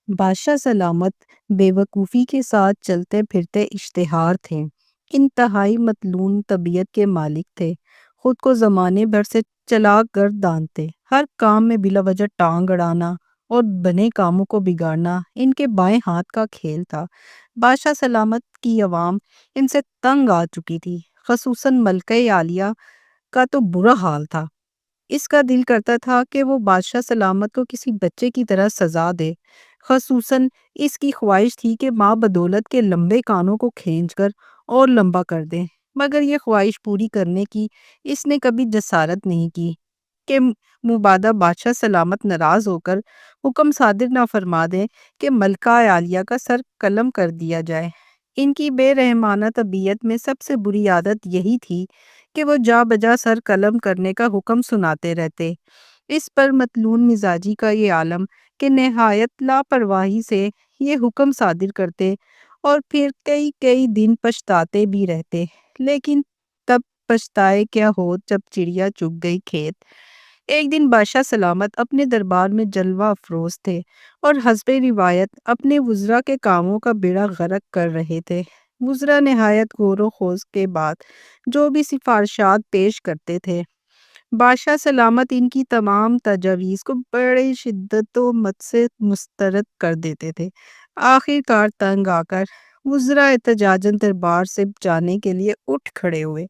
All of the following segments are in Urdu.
بادشاہ سلامت بیوقوفی کے ساتھ چلتے پھرتے اشتہار تھے۔ انتہائی متلون طبیعت کے مالک تھے۔ خود کو زمانے بھر سے چلاک گرد دانتے، ہر کام میں بلا وجہ ٹانگ اڑانا اور بنے کاموں کو بگاڑنا ان کے بائیں ہاتھ کا کھیل تھا۔ بادشاہ سلامت کی عوام ان سے تنگ آ چکی تھی، خصوصاً ملکہ عالیہ کا تو برا حال تھا۔ اس کا دل کرتا تھا کہ وہ بادشاہ سلامت کو کسی بچے کی طرح سزا دے، خصوصاً اس کی خواہش تھی کہ ماں بدولت کے لمبے کانوں کو کھینچ کر اور لمبا کر دیں، مگر یہ خواہش پوری کرنے کی اس نے کبھی جسارت نہیں کی کہ مبادا بادشاہ سلامت ناراض ہو کر حکم صادر نہ فرما دیں کہ ملکہ عالیہ کا سر قلم کر دیا جائے۔ ان کی بے رحمانہ طبیعت میں سب سے بری عادت یہی تھی کہ وہ جا بجا سر قلم کرنے کا حکم سناتے رہتے۔ اس پر متلون مزاجی کا یہ عالم کہ نہایت لاپرواہی سے یہ حکم صادر کرتے اور پھر کئی کئی دن پچھتاتے بھی رہتے، لیکن تب پچھتائے کیا ہو جب چڑیا چگ گئی کھیت۔ ایک دن بادشاہ سلامت اپنے دربار میں جلوہ افروز تھے اور حسب روایت اپنے وزراء کے کاموں کا بیڑا غرق کر رہے تھے۔ وزراء نہایت غور و خوض کے بعد جو بھی سفارشات پیش کرتے تھے، بادشاہ سلامت ان کی تمام تجاویز کو بڑے شدت و مت سے مسترد کر دیتے تھے۔ آخر کار تنگ آ کر وزراء احتجاجاً دربار سے جانے کے لیے اٹھ کھڑے ہوئے۔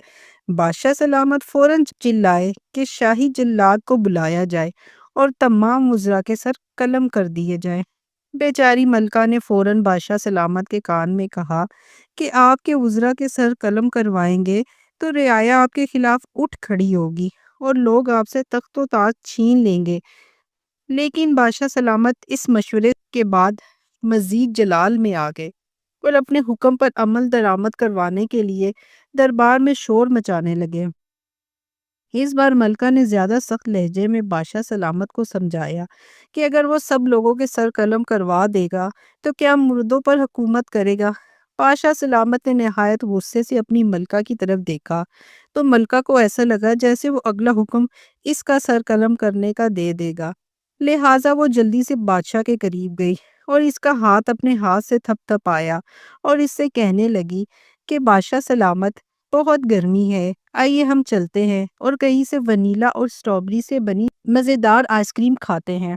بادشاہ سلامت فوراً چلائے کہ شاہی جلاد کو بلایا جائے اور تمام وزراء کے سر قلم کر دیے جائیں۔ بیچاری ملکہ نے فوراً بادشاہ سلامت کے کان میں کہا کہ آپ کے وزراء کے سر قلم کروائیں گے تو رعایا آپ کے خلاف اٹھ کھڑی ہوگی اور لوگ آپ سے تخت و تاج چھین لیں گے۔ لیکن بادشاہ سلامت اس مشورے کے بعد مزید جلال میں آ گئے اور اپنے حکم پر عمل درآمد کروانے کے لیے دربار میں شور مچانے لگے۔ اس بار ملکہ نے زیادہ سخت لہجے میں بادشاہ سلامت کو سمجھایا کہ اگر وہ سب لوگوں کے سر قلم کروا دے گا تو کیا مردوں پر حکومت کرے گا۔ بادشاہ سلامت نے نہایت غصے سے اپنی ملکہ کی طرف دیکھا تو ملکہ کو ایسا لگا جیسے وہ اگلا حکم اس کا سر قلم کرنے کا دے دے گا، لہٰذا وہ جلدی سے بادشاہ کے قریب گئی اور اس کا ہاتھ اپنے ہاتھ سے تھپ تھپایا اور اس سے کہنے لگی کہ بادشاہ سلامت، بہت گرمی ہے، آئیے ہم چلتے ہیں اور کہیں سے ونیلا اور اسٹرابری سے بنی مزیدار آئس کریم کھاتے ہیں۔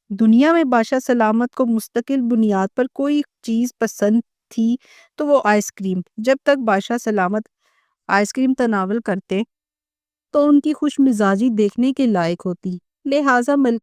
دنیا میں بادشاہ سلامت کو مستقل بنیاد پر کوئی چیز پسند تھی تو وہ آئس کریم۔ جب تک بادشاہ سلامت آئس کریم تناول کرتے تو ان کی خوش مزاجی دیکھنے کے لائق ہوتی، لہٰذا